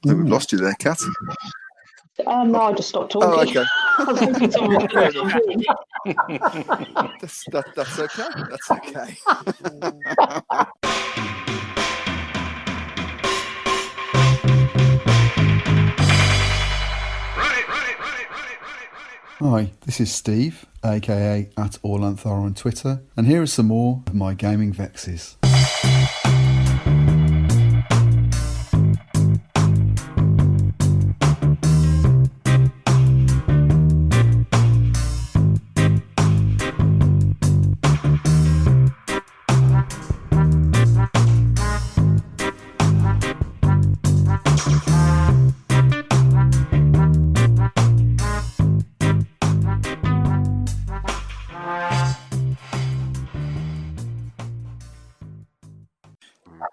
I think we've lost you there, Kat. No, I just stopped talking. Oh, okay. I was hoping someone would Fair question enough. me. That's okay. That's okay. Hi, this is Steve, aka @AllAnthar on Twitter, and here are some more of my gaming vexes.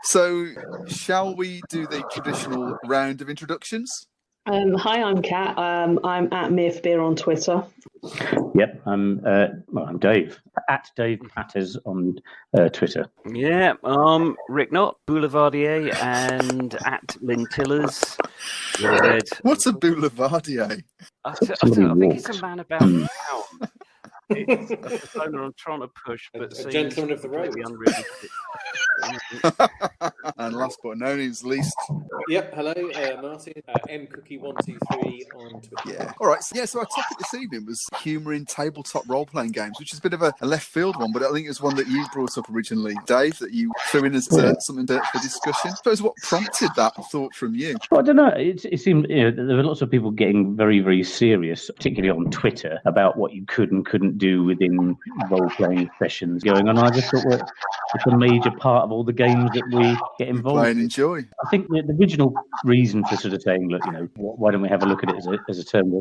So, shall we do the traditional round of introductions? Hi, I'm Kat. I'm at Beer on Twitter. Yep, I'm Dave, at Dave Patters on Twitter. Yeah, Rick Knott, Boulevardier, and at Lintillers. What's a Boulevardier? I think it's a man about town. It's a persona I'm trying to push, but a gentleman of the road. Unrealistic. And last but no least. Yep, hello, Martin. mcookie123 on Twitter. Yeah. All right. So our topic this evening was humour in tabletop role-playing games, which is a bit of a left field one, but I think it was one that you brought up originally, Dave, that you threw in as something for discussion. I suppose what prompted that thought from you? Well, I don't know. It seemed there were lots of people getting very, very serious, particularly on Twitter, about what you could and couldn't do within role-playing sessions going on. I just thought, well, it's a major part of all the games that we get involved Play and in. Enjoy. I think the original reason for sort of saying, look, why don't we have a look at it as a term?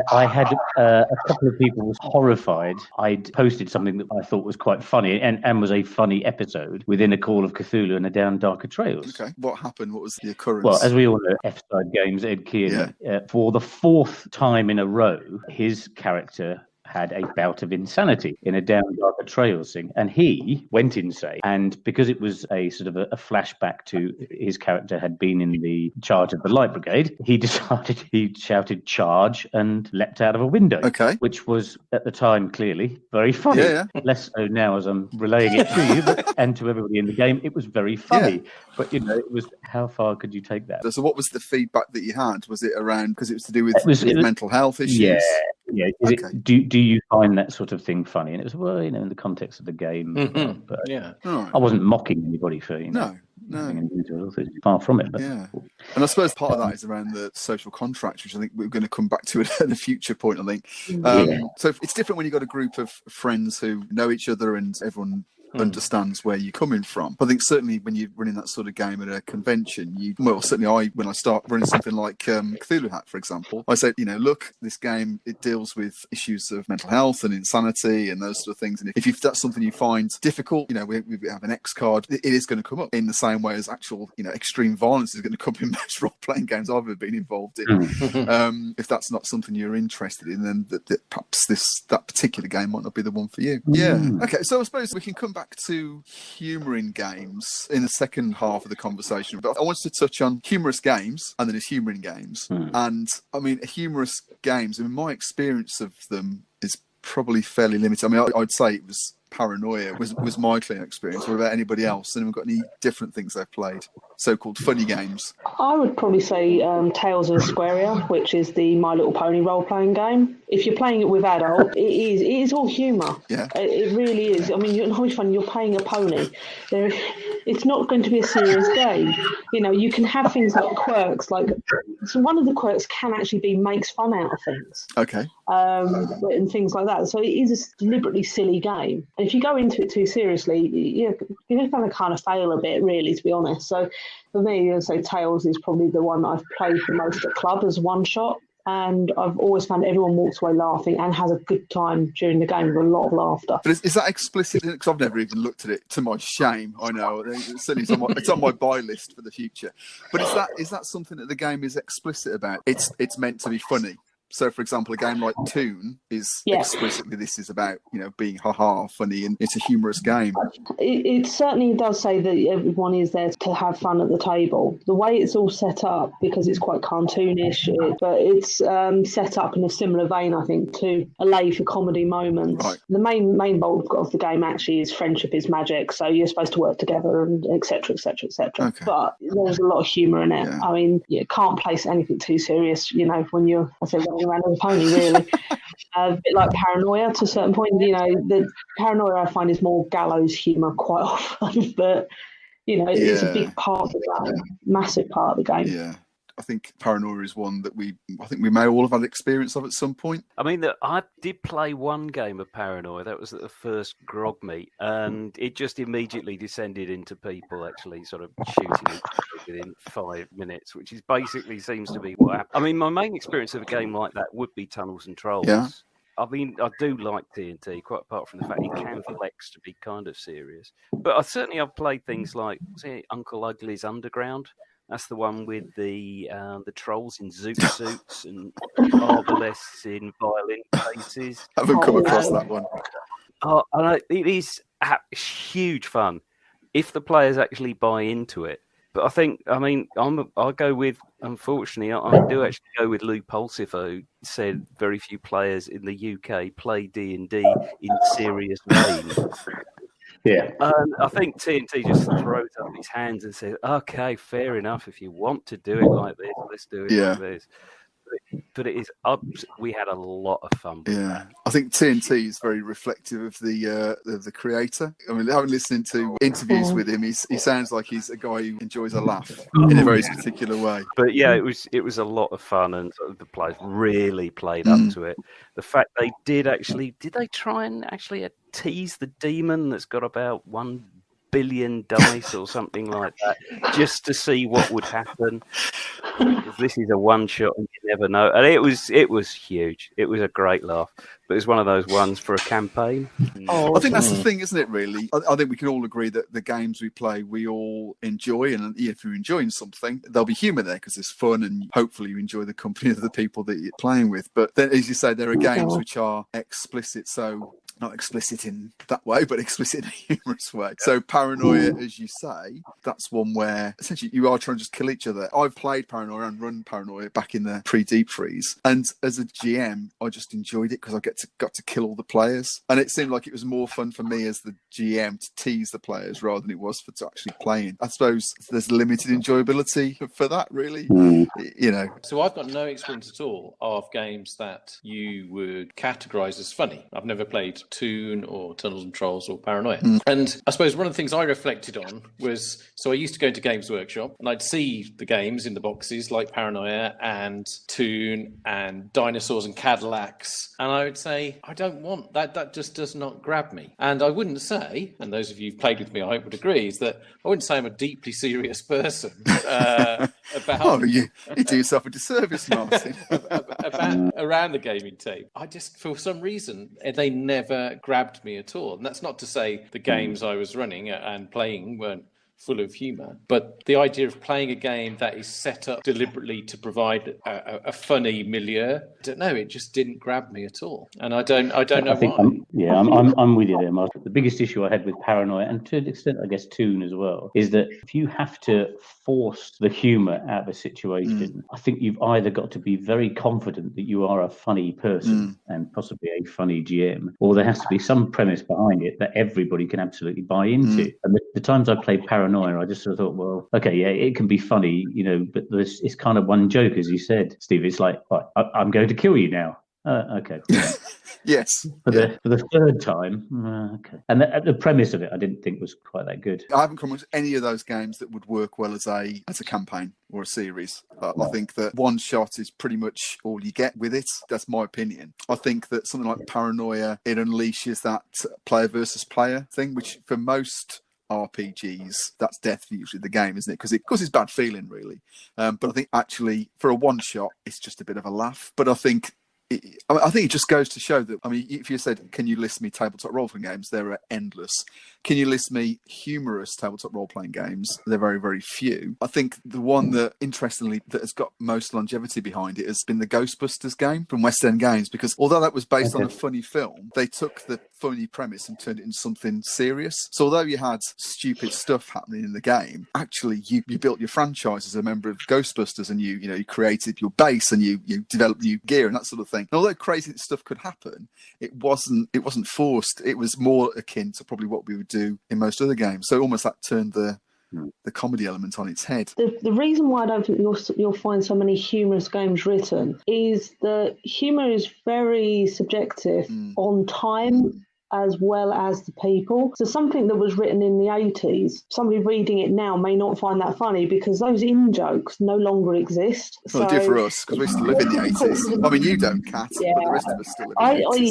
I had a couple of people was horrified. I'd posted something that I thought was quite funny and was a funny episode within a Call of Cthulhu and a Down Darker Trails. Okay. What happened? What was the occurrence? Well, as we all know, F-Side Games, Ed Kearney, for the fourth time in a row, his character had a bout of insanity in a Down Darker Trails thing, and he went insane. And because it was a sort of a flashback to his character had been in the charge of the Light Brigade, he decided he shouted "charge" and leapt out of a window. Okay. Which was at the time clearly very funny. Yeah. Less so now as I'm relaying it to you, and to everybody in the game, it was very funny. Yeah. But it was how far could you take that? So what was the feedback that you had? Was it around because it was to do with mental health issues? Yeah. Okay. Do you find that sort of thing funny? And it was, well, in the context of the game. But right. I wasn't mocking anybody for, No. Far from it. But. Yeah. And I suppose part of that is around the social contract, which I think we're going to come back to at a future point, I think. So it's different when you've got a group of friends who know each other and everyone understands where you're coming from. I think certainly when you're running that sort of game at a convention, when I start running something like Cthulhu Hat, for example, I say, look, this game, it deals with issues of mental health and insanity and those sort of things. And if that's something you find difficult, we have an X card, it is going to come up in the same way as actual, extreme violence is going to come up in most role-playing games I've ever been involved in. If that's not something you're interested in, then perhaps that particular game might not be the one for you. Yeah. Okay, so I suppose we can come back to humour in games in the second half of the conversation, but I wanted to touch on humorous games and then there's humour in games. And I mean, humorous games, my experience of them is probably fairly limited. I mean, I'd say it was Paranoia was my clear experience. What about anybody else? Anyone got any different things they've played? So-called funny games? I would probably say Tales of Asquaria, which is the My Little Pony role-playing game. If you're playing it with adults, it is all humour. Yeah. It really is. I mean, you're not fun. You're playing a pony. It's not going to be a serious game. You can have things like quirks. So one of the quirks can actually be makes fun out of things. Okay. And things like that. So it is a deliberately silly game. And if you go into it too seriously, you're going to kind of fail a bit, really, to be honest. So for me, I'd say Tales is probably the one that I've played the most at club as one shot. And I've always found everyone walks away laughing and has a good time during the game with a lot of laughter. But is that explicit? Because I've never even looked at it, to my shame. I know. Certainly it's on my buy list for the future. But is that something that the game is explicit about? It's meant to be funny. So, for example, a game like Toon is explicitly this is about being funny, and it's a humorous game. It certainly does say that everyone is there to have fun at the table. The way it's all set up, because it's quite cartoonish, but it's set up in a similar vein, I think, to allay for comedy moments. Right. The main bulk of the game actually is friendship is magic, so you're supposed to work together and etc. etc. etc. But there's a lot of humour in it. I mean, you can't place anything too serious, when you're running around with a pony, really. A bit like Paranoia to a certain point. The Paranoia I find is more gallows humour quite often, but it's a big part of the game, massive part of the game. Yeah. I think Paranoia is one that we may all have had experience of at some point. I mean, I did play one game of Paranoia. That was at the first grog meet, and it just immediately descended into people actually sort of shooting each other within 5 minutes, which is basically seems to be what happened. I mean, my main experience of a game like that would be Tunnels and Trolls. Yeah. I mean, I do like TNT, quite apart from the fact it can flex to be kind of serious. But I've played things like, Uncle Ugly's Underground. That's the one with the trolls in zoot suits and arbalests in violin cases. I haven't come across that one. It is huge fun if the players actually buy into it. But I'll go with, unfortunately, I do actually go with Lou Pulsifer, who said very few players in the UK play D&D in serious vein. Yeah. I think TNT just throws up his hands and says, okay, fair enough. If you want to do it like this, let's do it like this. But it is we had a lot of fun with that. I think TNT is very reflective of the creator. I mean, having listened to interviews with him, he sounds like he's a guy who enjoys a laugh in a very particular way. But it was a lot of fun, and the players really played up to it. The fact did they try and actually tease the demon that's got about 1 billion dice or something like that, just to see what would happen? This is a one shot, and you never know. And it was huge. It was a great laugh. But it's one of those ones for a campaign. I think that's the thing, isn't it, really? I think we can all agree that the games we play, we all enjoy. And if you're enjoying something, there'll be humour there because it's fun, and hopefully you enjoy the company of the people that you're playing with. But then, as you say, there are games which are explicit. So not explicit in that way, but explicit in a humorous way. So Paranoia, as you say, that's one where essentially you are trying to just kill each other. I've played Paranoia and run Paranoia back in the pre-Deep Freeze, and as a GM, I just enjoyed it because I got to kill all the players, and it seemed like it was more fun for me as the GM to tease the players rather than it was for to actually playing. I suppose there's limited enjoyability for that, really. So I've got no experience at all of games that you would categorise as funny. I've never played Toon or Tunnels and Trolls or Paranoia. And I suppose one of the things I reflected on was, so I used to go to Games Workshop and I'd see the games in the boxes like Paranoia and Toon and Dinosaurs and Cadillacs, and I would say, I don't want that. That just does not grab me. And I wouldn't say, and those of you who've played with me, I hope would agree, is that I wouldn't say I'm a deeply serious person about... Oh, you do yourself a disservice, Martin. about around the gaming tape. I just, for some reason, they never grabbed me at all. And that's not to say the games I was running and playing weren't full of humour, but the idea of playing a game that is set up deliberately to provide a funny milieu, I don't know, it just didn't grab me at all, and I don't know why. I'm with you there, Martin. The biggest issue I had with Paranoia, and to an extent I guess Toon as well, is that if you have to force the humour out of a situation, I think you've either got to be very confident that you are a funny person and possibly a funny GM, or there has to be some premise behind it that everybody can absolutely buy into. And the times I played Paranoia, I just sort of thought, well, okay, yeah, it can be funny, but it's kind of one joke, as you said, Steve. It's like, right, I'm going to kill you now. Okay. Yes. For the third time. Okay. And the premise of it, I didn't think was quite that good. I haven't come across any of those games that would work well as a campaign or a series. I think that one shot is pretty much all you get with it. That's my opinion. I think that something like Paranoia, it unleashes that player versus player thing, which for most RPGs, that's death for usually the game, isn't it? Because it's bad feeling, really. But I think actually for a one shot, it's just a bit of a laugh. But I think I think it just goes to show that, I mean, if you said, can you list me tabletop role-playing games, there are endless. Can you list me humorous tabletop role-playing games? They're very, very few. I think the one that, interestingly, that has got most longevity behind it has been the Ghostbusters game from West End Games, because although that was based on a funny film, they took the funny premise and turned it into something serious. So although you had stupid stuff happening in the game, actually you built your franchise as a member of Ghostbusters, and you created your base, and you developed new gear and that sort of thing. And although crazy stuff could happen, it wasn't forced. It was more akin to probably what we would do in most other games. So almost that turned the comedy element on its head. The reason why I don't think you'll find so many humorous games written is that humour is very subjective on time as well as the people. So something that was written in the 80s, somebody reading it now may not find that funny because those in-jokes no longer exist. Well, they do for us, because we still live in the 80s. I mean, you don't, Kat, but the rest of us still live in the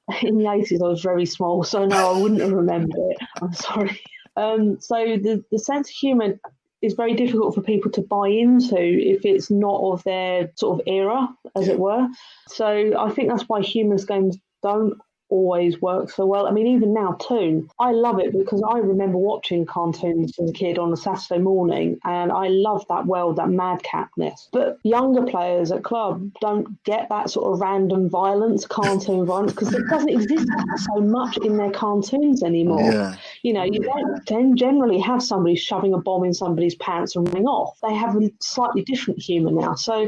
80s. In the 80s I was very small, so no, I wouldn't have remembered it. I'm sorry. So the sense of humour is very difficult for people to buy into if it's not of their sort of era, as it were. So I think that's why humorous games don't always work so well. I mean, even now, Toon, I love it because I remember watching cartoons as a kid on a Saturday morning, and I love that world, that madcapness. But younger players at club don't get that sort of random violence, cartoon violence, because it doesn't exist so much in their cartoons anymore. Yeah. You know, you don't generally have somebody shoving a bomb in somebody's pants and running off. They have a slightly different humour now. So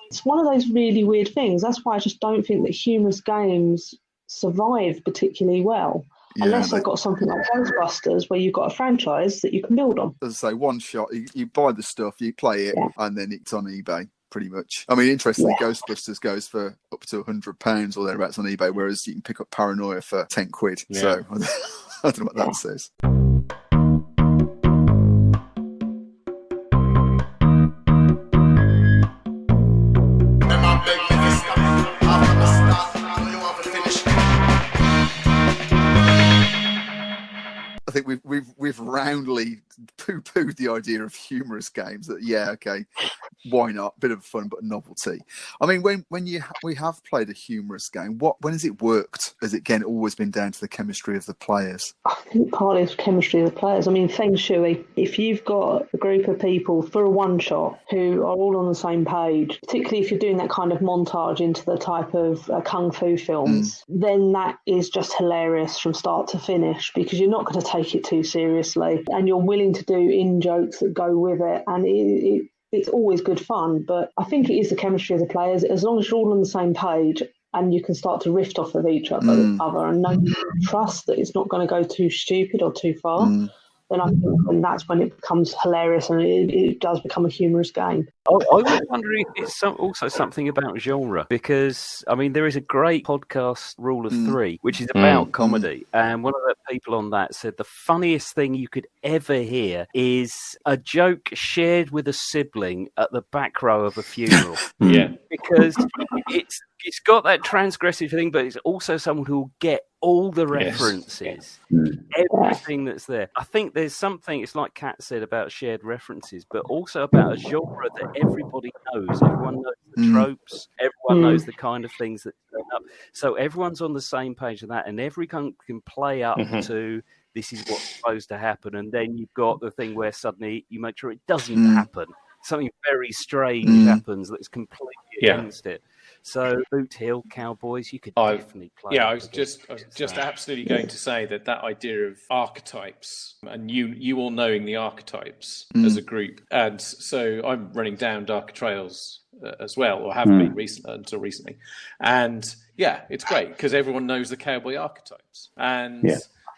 it's one of those really weird things. That's why I just don't think that humorous games survive particularly well, unless they've got something like Ghostbusters where you've got a franchise that you can build on. As I say, one shot, you buy the stuff, you play it, and then it's on eBay, pretty much. I mean, interestingly, Ghostbusters goes for up to £100 or thereabouts on eBay, whereas you can pick up Paranoia for 10 quid. Yeah. So I don't know what that says. I think we've roundly poo-pooed the idea of humorous games. That why not? Bit of fun, but a novelty. I mean, when we have played a humorous game, when has it worked? Has it again always been down to the chemistry of the players? I think partly it's chemistry of the players. I mean, Feng Shui, if you've got a group of people for a one-shot who are all on the same page, particularly if you're doing that kind of montage into the type of kung fu films, then that is just hilarious from start to finish, because you're not going to take it too seriously, and you're willing to do in-jokes that go with it, and it's always good fun. But I think it is the chemistry of the players. As long as you're all on the same page and you can start to riff off of each other and know you trust that it's not going to go too stupid or too far, then I think that's when it becomes hilarious and it does become a humorous game. I was wondering if it's also something about genre, because, I mean, there is a great podcast, Rule of Three, which is about comedy, and one of the people on that said the funniest thing you could ever hear is a joke shared with a sibling at the back row of a funeral. Because it's got that transgressive thing, but it's also someone who will get all the references, everything that's there. I think there's something, it's like Kat said, about shared references, but also about a genre that everybody knows. Everyone knows the tropes, everyone knows the kind of things that turn up. So everyone's on the same page of that, and everyone can play up to this is what's supposed to happen. And then you've got the thing where suddenly you make sure it doesn't happen. Something very strange happens that's completely against it. So Boot Hill Cowboys, you could definitely play. Yeah, I was just absolutely going to say that idea of archetypes, and you all knowing the archetypes as a group, and so I'm running down Darker Trails as well, or have been until recently, and it's great because everyone knows the cowboy archetypes, and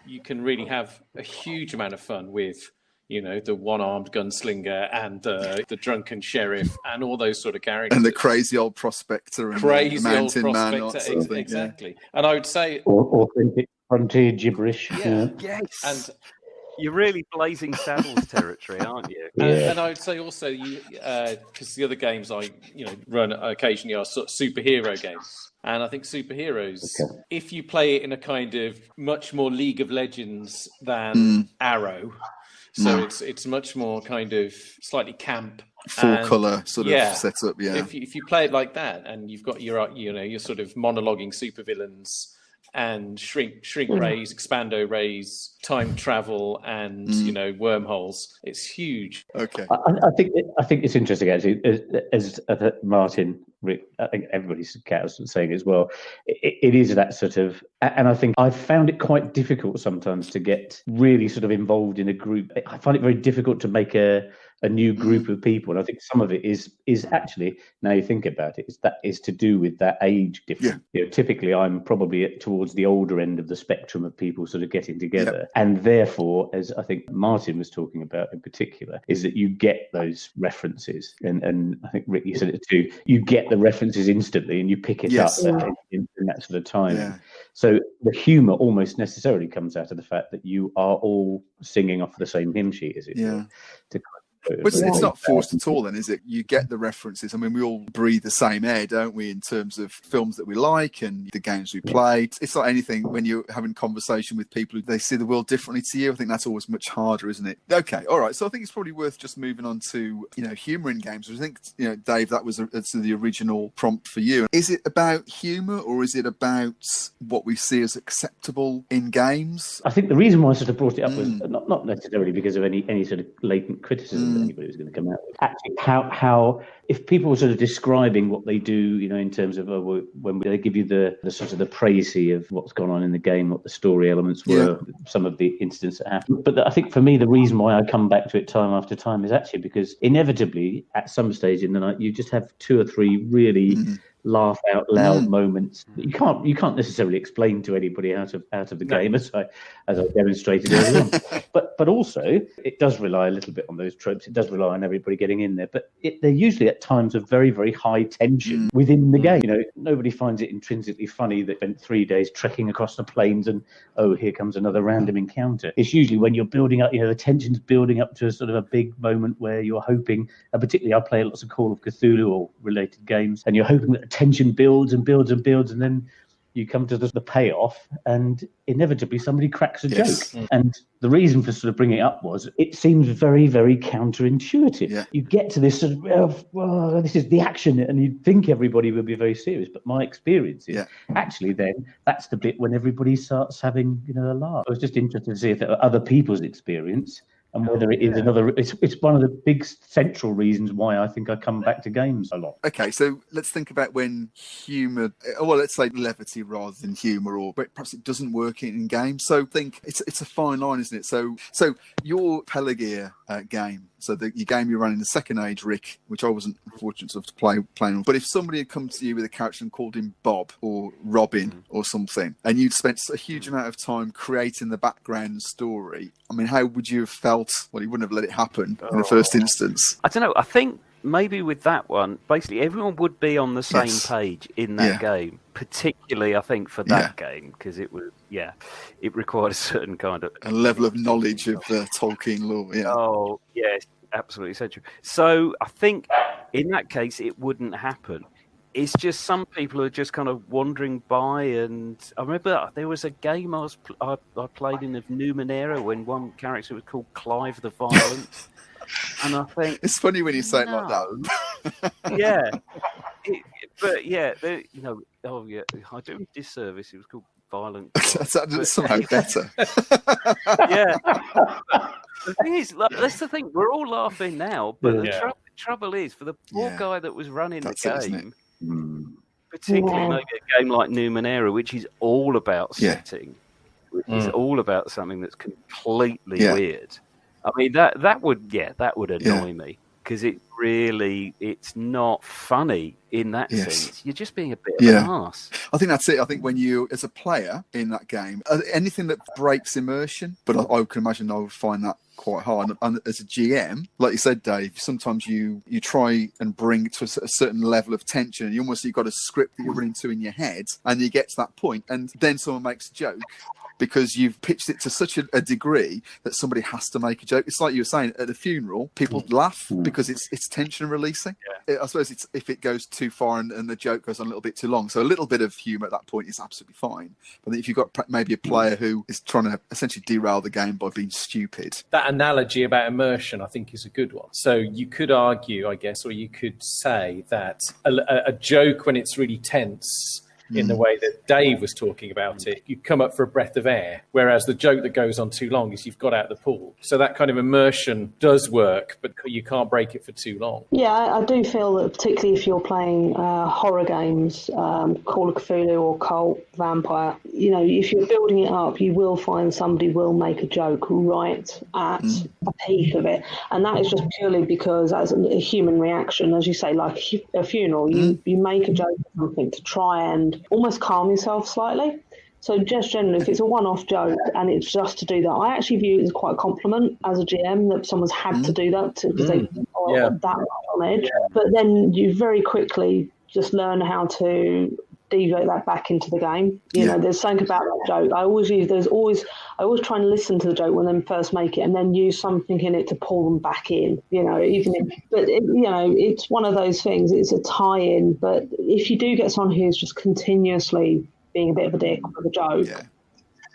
you can really have a huge amount of fun with, you know, the one-armed gunslinger and the drunken sheriff and all those sort of characters. And the crazy old prospector and the mountain man. Sort of exactly. And I would say... Authentic frontier gibberish. Yes. And you're really blazing saddles territory, aren't you? And I would say also, because the other games I run occasionally are sort of superhero games. And I think superheroes, if you play it in a kind of much more League of Legends than Arrow... So it's much more kind of slightly camp full colour sort of setup. Yeah. If you play it like that, and you've got your sort of monologuing supervillains and shrink rays, expando rays, time travel, and wormholes, it's huge. Okay. I think it's interesting actually, as Martin, Rick, I think everybody's saying as well. It is that sort of, and I think I've found it quite difficult sometimes to get really sort of involved in a group. I find it very difficult to make a new group of people, and I think some of it is actually, now you think about it, is to do with that age difference. Yeah. Typically I'm probably towards the older end of the spectrum of people sort of getting together, and therefore, as I think Martin was talking about in particular, is that you get those references, and I think Rick, you said it too, you get the references instantly and you pick it up in that sort of time. Yeah. So the humour almost necessarily comes out of the fact that you are all singing off the same hymn sheet, as it were. But it's not forced at all then, is it? You get the references. I mean, we all breathe the same air, don't we, in terms of films that we like and the games we play. It's like anything, when you're having conversation with people, they see the world differently to you. I think that's always much harder, isn't it? Okay, all right. So I think it's probably worth just moving on to, humour in games. I think, Dave, that was the original prompt for you. Is it about humour, or is it about what we see as acceptable in games? I think the reason why I sort of brought it up was not necessarily because of any sort of latent criticism that anybody was going to come out with. Actually, how if people were sort of describing what they do, in terms of when they give you the sort of the précis of what's gone on in the game, what the story elements were, some of the incidents that happened. But I think for me, the reason why I come back to it time after time is actually because inevitably, at some stage in the night, you just have two or three really laugh out loud moments that you can't necessarily explain to anybody out of the game, as I demonstrated earlier on. But also it does rely a little bit on those tropes. It does rely on everybody getting in there, but they're usually at times of very, very high tension within the game. Nobody finds it intrinsically funny that spent 3 days trekking across the plains and here comes another random encounter. It's usually when you're building up, the tension's building up to a sort of a big moment where you're hoping, particularly I play lots of Call of Cthulhu or related games, and you're hoping that tension builds and builds and builds, and then you come to the payoff, and inevitably somebody cracks a joke. And the reason for sort of bringing it up was it seems very, very counterintuitive. You get to this sort of, well, this is the action, and you'd think everybody would be very serious, but my experience is actually then that's the bit when everybody starts having a laugh. I was just interested to see if there are other people's experience, and whether it is it's one of the big central reasons why I think I come back to games a lot. Okay, so let's think about when humour, let's say levity rather than humour, or perhaps it doesn't work in games. So think it's a fine line, isn't it? So your Pelagia game, so your game you ran in the Second Age, Rick, which I wasn't fortunate enough to play on. But if somebody had come to you with a character and called him Bob or Robin or something, and you'd spent a huge amount of time creating the background story, I mean, how would you have felt? Well, you wouldn't have let it happen in the first instance. I don't know. I think maybe with that one, basically everyone would be on the same page in that game. Particularly, I think, for that game, because it was, it required a certain kind of... a level of knowledge of Tolkien lore, Oh, yes, absolutely essential. So I think in that case, it wouldn't happen. It's just some people are just kind of wandering by, and I remember there was a game I played in of Numenera when one character was called Clive the Violent, and I think it's funny when you say it like that. I do a disservice. It was called Violent. That's somehow better. The thing is, that's the thing. We're all laughing now, but the trouble is, for the poor guy that was running the game. Particularly maybe a game like Numenera, which is all about setting, which is all about something that's completely weird. I mean, that would annoy me, because it's not funny in that sense. You're just being a bit of an arse. I think that's it. I think when you, as a player in that game, anything that breaks immersion, but I can imagine I would find that quite hard. And as a GM, like you said, Dave, sometimes you try and bring it to a certain level of tension, and you've got a script that you're running to in your head, and you get to that point, and then someone makes a joke because you've pitched it to such a degree that somebody has to make a joke. It's like you were saying, at a funeral, people laugh because it's tension releasing. I suppose it's if it goes too far and the joke goes on a little bit too long. So a little bit of humour at that point is absolutely fine. But if you've got maybe a player who is trying to essentially derail the game by being stupid. That analogy about immersion, I think, is a good one. So you could argue, I guess, or you could say that a joke when it's really tense, in the way that Dave was talking about it, you come up for a breath of air, whereas the joke that goes on too long is you've got out the pool. So that kind of immersion does work, but you can't break it for too long. Yeah, I do feel that particularly if you're playing horror games, Call of Cthulhu or Cult, Vampire, if you're building it up, you will find somebody will make a joke right at a peak of it. And that is just purely because as a human reaction, as you say, like a funeral, you make a joke or something to try and almost calm yourself slightly. So just generally, if it's a one-off joke and it's just to do that, I actually view it as quite a compliment as a GM that someone's had to do that because they are that much on edge. But then you very quickly just learn how to deviate that back into the game. You know, there's something about that joke. I always try and listen to the joke when they first make it and then use something in it to pull them back in, it's one of those things. It's a tie-in, but if you do get someone who's just continuously being a bit of a dick with a joke,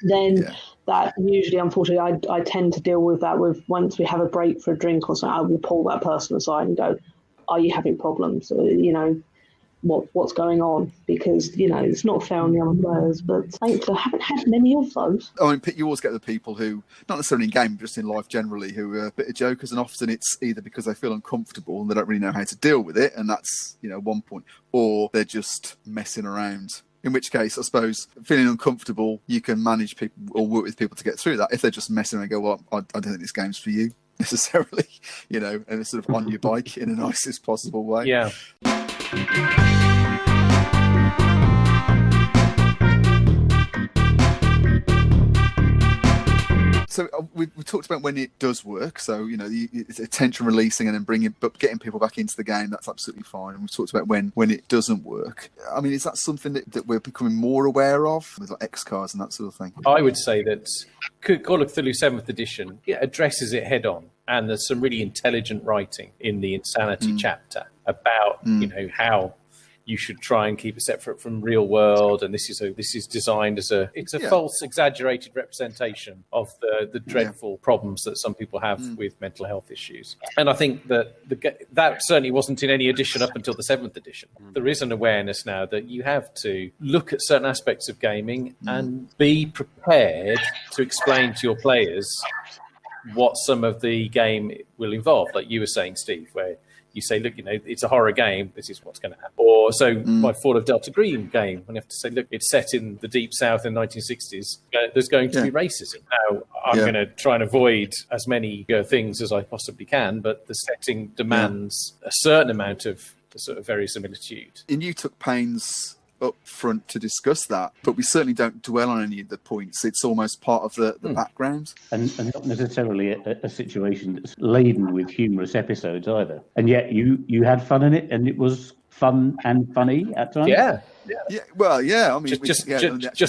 then that usually, unfortunately, I tend to deal with that with once we have a break for a drink or something, I will pull that person aside and go, are you having problems? What's going on, because it's not fair on the other players, but thankfully I haven't had many of those. I mean, you always get the people who, not necessarily in game, but just in life generally, who are a bit of jokers, and often it's either because they feel uncomfortable and they don't really know how to deal with it, and that's one point, or they're just messing around. In which case, I suppose, feeling uncomfortable, you can manage people or work with people to get through that. If they're just messing around and go, well, I don't think this game's for you necessarily, and it's sort of on your bike in the nicest possible way. Yeah. So we talked about when it does work. So it's attention releasing and then getting people back into the game. That's absolutely fine. And we talked about when it doesn't work. I mean, is that something that we're becoming more aware of with like X cards and that sort of thing? I would say that Call of Cthulhu 7th edition addresses it head on, and there's some really intelligent writing in the Insanity chapter about how you should try and keep it separate from real world, and this is designed as a false, exaggerated representation of the dreadful problems that some people have with mental health issues. And I think that that certainly wasn't in any edition up until the 7th edition. There is an awareness now that you have to look at certain aspects of gaming and be prepared to explain to your players what some of the game will involve, like you were saying, Steve, where you say, look, it's a horror game, this is what's going to happen. Or my Fall of Delta Green game, when you have to say, look, it's set in the Deep South in the 1960s, there's going to be racism. Now, I'm going to try and avoid as many things as I possibly can, but the setting demands a certain amount of sort of verisimilitude. And you took pains up front to discuss that, but we certainly don't dwell on any of the points. It's almost part of the background. And not necessarily a situation that's laden with humorous episodes either. And yet you had fun in it, and it was fun and funny at times. Yeah. Well, yeah. I mean, just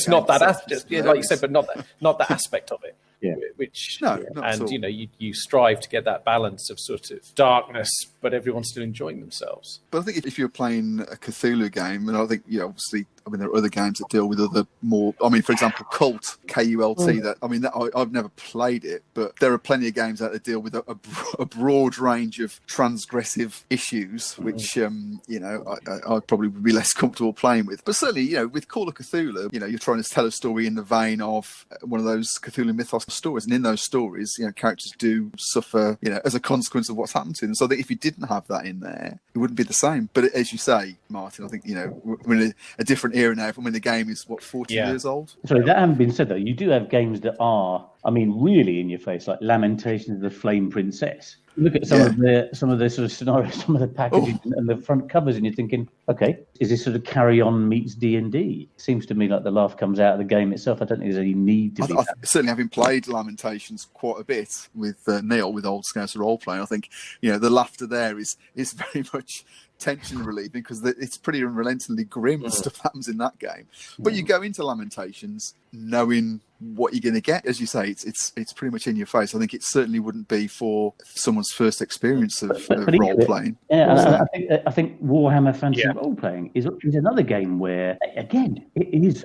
not that aspect, like you said, but not that aspect of it. Yeah. Which not at all. you strive to get that balance of sort of darkness, but everyone's still enjoying themselves. But I think if you're playing a Cthulhu game, and I think obviously, there are other games that deal with other more. I mean, for example, Cult, K-U-L-T. I've never played it, but there are plenty of games out that deal with a broad range of transgressive issues, which I probably would be less comfortable playing with. But certainly, with Call of Cthulhu, you're trying to tell a story in the vein of one of those Cthulhu mythos stories, and in those stories, characters do suffer, as a consequence of what's happened to them. So that if you didn't have that in there, it wouldn't be the same. But as you say, Martin, I think we're in a different era now from when the game is 40 years old. Sorry, that having been said, though, you do have games that are, really in your face, like Lamentations of the Flame Princess. Look at some of the sort of scenarios, some of the packaging and the front covers, and you're thinking, okay, is this sort of Carry On meets D&D? Seems to me like the laugh comes out of the game itself. I don't think there's any need to be. Certainly, having played Lamentations quite a bit with Neil, with Old Scouser Roleplaying, I think the laughter there is very much tension relieving, because it's pretty unrelentingly grim stuff happens in that game. But you go into Lamentations knowing what you're going to get. As you say, it's pretty much in your face. I think it certainly wouldn't be for someone's first experience of role playing. Yeah, and I think Warhammer Fantasy Role Playing is another game where, again, it is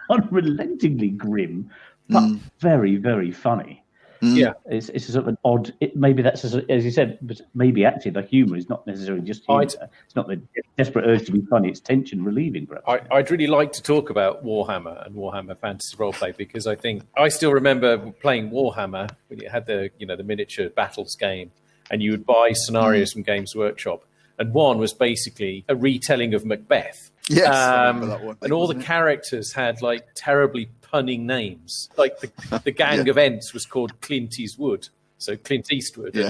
unrelentingly grim, but very, very funny. Yeah, it's a sort of an odd. Maybe that's as you said, but maybe actually the humour is not necessarily just humour. It's not the desperate urge to be funny; it's tension relieving. Perhaps. I'd really like to talk about Warhammer and Warhammer Fantasy Roleplay, because I think I still remember playing Warhammer when you had the miniature battles game, and you would buy scenarios from Games Workshop, and one was basically a retelling of Macbeth. Yes, I remember that one. And all the characters had like terribly punning names. Like the gang of Ents was called Clint Eastwood, so Clint Eastwood. Yeah.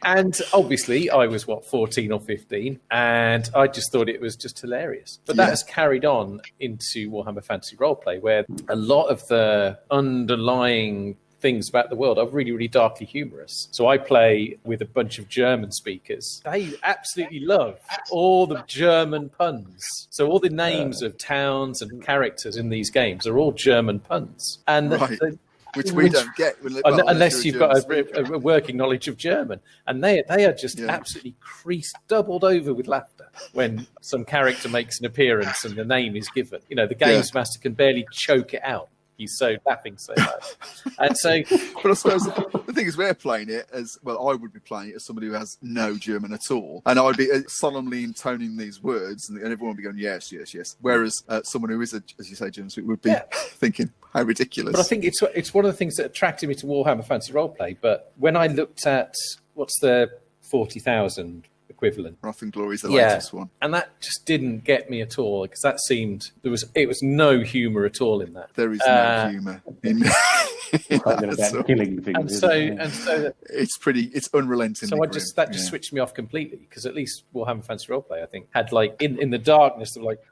And obviously I was 14 or 15, and I just thought it was just hilarious. But that has carried on into Warhammer Fantasy Roleplay, where a lot of the underlying things about the world are really, really darkly humorous. So I play with a bunch of German speakers. They absolutely love all the German puns. So all the names of towns and characters in these games are all German puns. And which we don't get. Unless you've got a working knowledge of German. And they are just absolutely doubled over with laughter when some character makes an appearance and the name is given. The games master can barely choke it out. He's laughing so much. And so, but I suppose the thing is, we're playing it as well. I would be playing it as somebody who has no German at all, and I would be solemnly intoning these words, and everyone would be going, "Yes, yes, yes." Whereas someone who is, as you say, German speaker would be thinking, "How ridiculous!" But I think it's one of the things that attracted me to Warhammer Fantasy Roleplay. But when I looked at what's the 40,000 equivalent, Wrath and Glory is the latest one, and that just didn't get me at all, because that seemed it was no humour at all in that. There is no humour in about killing things, and so it's unrelenting. So that just switched me off completely, because at least Warhammer Fantasy Roleplay, I think, had like in the darkness, there were like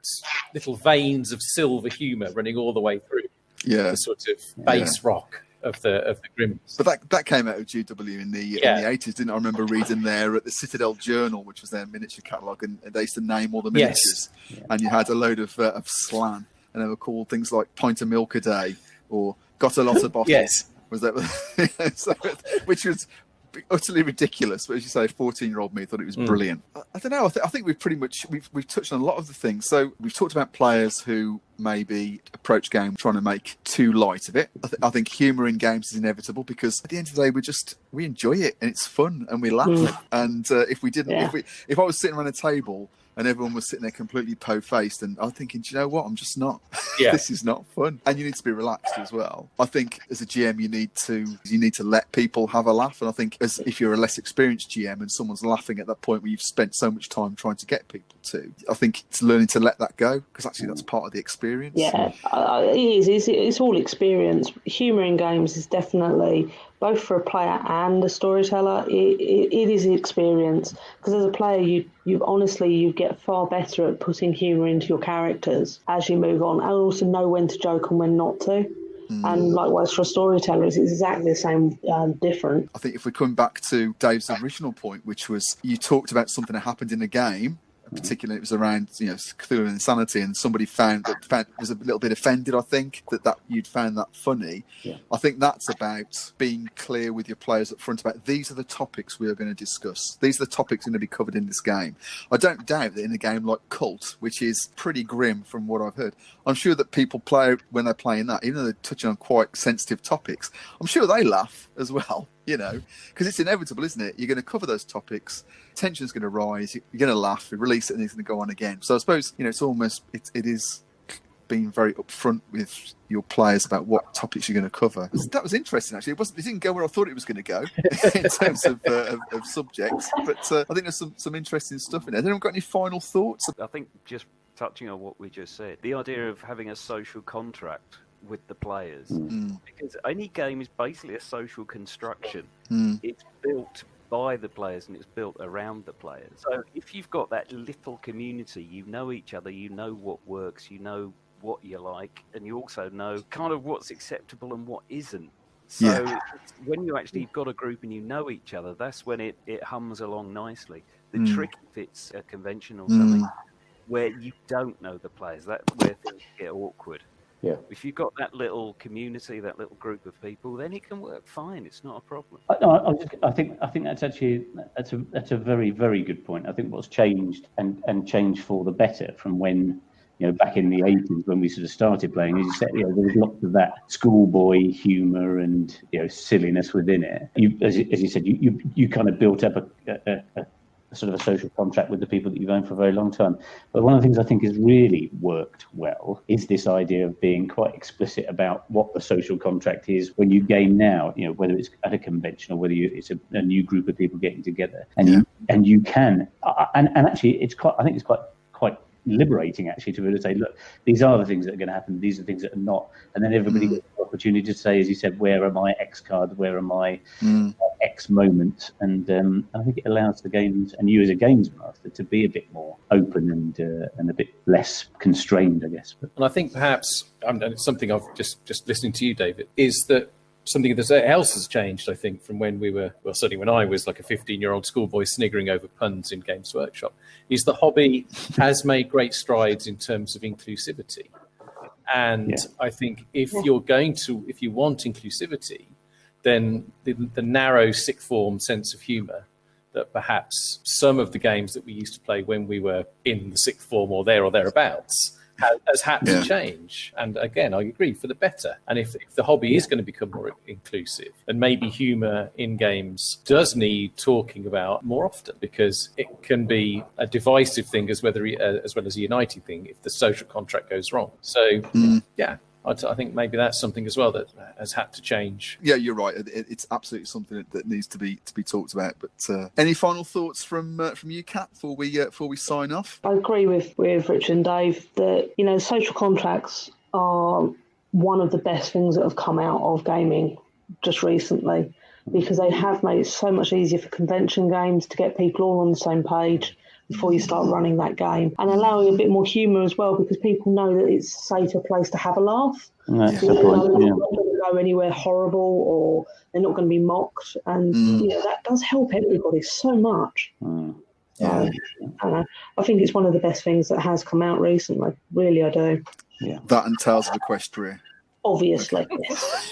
little veins of silver humour running all the way through. The sort of base rock of the grim. But that came out of GW in the 80s, didn't I? Remember reading there at the Citadel Journal, which was their miniature catalogue, and they used to name all the miniatures, and you had a load of slang, and they were called things like pint of milk a day or got a lot of bottles. Was that which was utterly ridiculous, but as you say, 14-year-old me thought it was brilliant. I don't know. I think we've touched on a lot of the things. So we've talked about players who maybe approach game trying to make too light of it. I think humour in games is inevitable, because at the end of the day, we enjoy it and it's fun and we laugh. And if we didn't, if I was sitting around a table and everyone was sitting there completely po-faced, and I'm thinking, do you know what? I'm just not. This is not fun. And you need to be relaxed as well. I think as a GM, you need to let people have a laugh. And I think if you're a less experienced GM and someone's laughing at that point where you've spent so much time trying to get people to, I think it's learning to let that go, because actually that's part of the experience. Yeah, it is. It's all experience. Humour in games is definitely, both for a player and a storyteller, it is experience. Because as a player, you get far better at putting humour into your characters as you move on, and also know when to joke and when not to. And likewise for a storyteller, it's exactly the same, different. I think if we come back to Dave's original point, which was you talked about something that happened in a game, particularly it was around Cthulhu and Insanity, and somebody found was a little bit offended, I think, that you'd found that funny. I think that's about being clear with your players up front about, these are the topics we are going to discuss, these are the topics going to be covered in this game. I don't doubt that in a game like Cult, which is pretty grim from what I've heard, I'm sure that people play, when they're playing that, even though they're touching on quite sensitive topics, I'm sure they laugh as well, because it's inevitable, isn't it? You're going to cover those topics, tension's going to rise, you're going to laugh, you release it, and it's going to go on again. So I suppose it's almost it is being very upfront with your players about what topics you're going to cover. That was interesting, actually. It didn't go where I thought it was going to go in terms of subjects, but I think there's some interesting stuff in there. Has anyone got any final thoughts? I think just touching on what we just said, the idea of having a social contract with the players, because any game is basically a social construction. It's built by the players and it's built around the players. So if you've got that little community, you know each other, you know what works, you know what you like, and you also know kind of what's acceptable and what isn't. So when you actually got a group and you know each other, that's when it hums along nicely. The trick, if it's a convention or something where you don't know the players, that's where things get awkward. Yeah. If you've got that little community, that little group of people, then it can work fine. It's not a problem. I think that's actually that's a very, very good point. I think what's changed and changed for the better from when, back in the 80s when we sort of started playing, as you said, there was lots of that schoolboy humour and silliness within it. As you said, you kind of built up a sort of a social contract with the people that you've known for a very long time. But one of the things I think has really worked well is this idea of being quite explicit about what the social contract is when you game now, whether it's at a convention or whether it's a new group of people getting together. And you can, and actually I think it's quite liberating actually to be able to say, look, these are the things that are going to happen, these are the things that are not, and then everybody gets the opportunity to say, as you said, where are my X cards, where are my X moments, and I think it allows the games and you as a games master to be a bit more open and a bit less constrained, I guess. And I think perhaps something I've just listening to you, David, is that something else has changed, I think, from when we were, well, certainly when I was like a 15-year-old schoolboy sniggering over puns in Games Workshop, is the hobby has made great strides in terms of inclusivity. And I think if you want inclusivity, then the narrow sixth form sense of humour that perhaps some of the games that we used to play when we were in the sixth form or thereabouts has had to change. And again, I agree, for the better. And if the hobby is going to become more inclusive, and maybe humour in games does need talking about more often, because it can be a divisive thing as well as a uniting thing if the social contract goes wrong. So, I think maybe that's something as well that has had to change. Yeah, you're right. It's absolutely something that needs to be talked about. But any final thoughts from you, Kat, before we sign off? I agree with Rich and Dave that social contracts are one of the best things that have come out of gaming just recently, because they have made it so much easier for convention games to get people all on the same page before you start running that game, and allowing a bit more humour as well, because people know that it's a safer place to have a laugh. That's the point. They're not going to go anywhere horrible, or they're not going to be mocked, and that does help everybody so much. I think it's one of the best things that has come out recently. Really, I do. Yeah, that and Tales of Equestria. Obviously.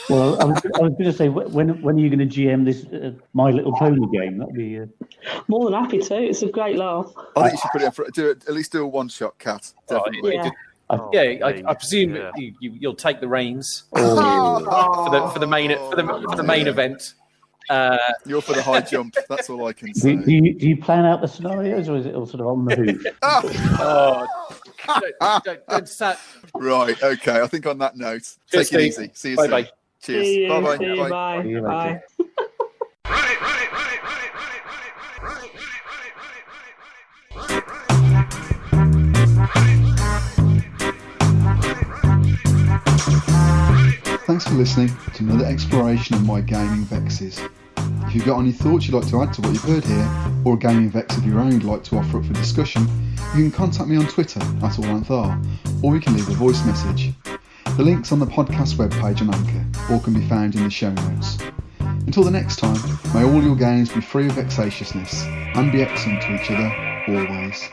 Well, I was going to say, when are you going to GM this My Little Pony game? That'd be more than happy to. It's a great laugh. I think you should put it at least do a one-shot, Kat. Definitely. I presume you'll take the reins for the main event. You're for the high jump. That's all I can say. Do you plan out the scenarios, or is it all sort of on the hoof? Don't sat. Right. Okay. I think on that note, Cheers, take it easy. See you soon. Bye. Cheers. Bye. See you, bye. See you Bye. Thanks for listening to another exploration of my gaming vexes. If you've got any thoughts you'd like to add to what you've heard here, or a gaming vex of your own you'd like to offer up for discussion, you can contact me on Twitter @AllLengthR, or you can leave a voice message. The link's on the podcast webpage on Anchor, or can be found in the show notes. Until the next time, may all your games be free of vexatiousness, and be excellent to each other, always.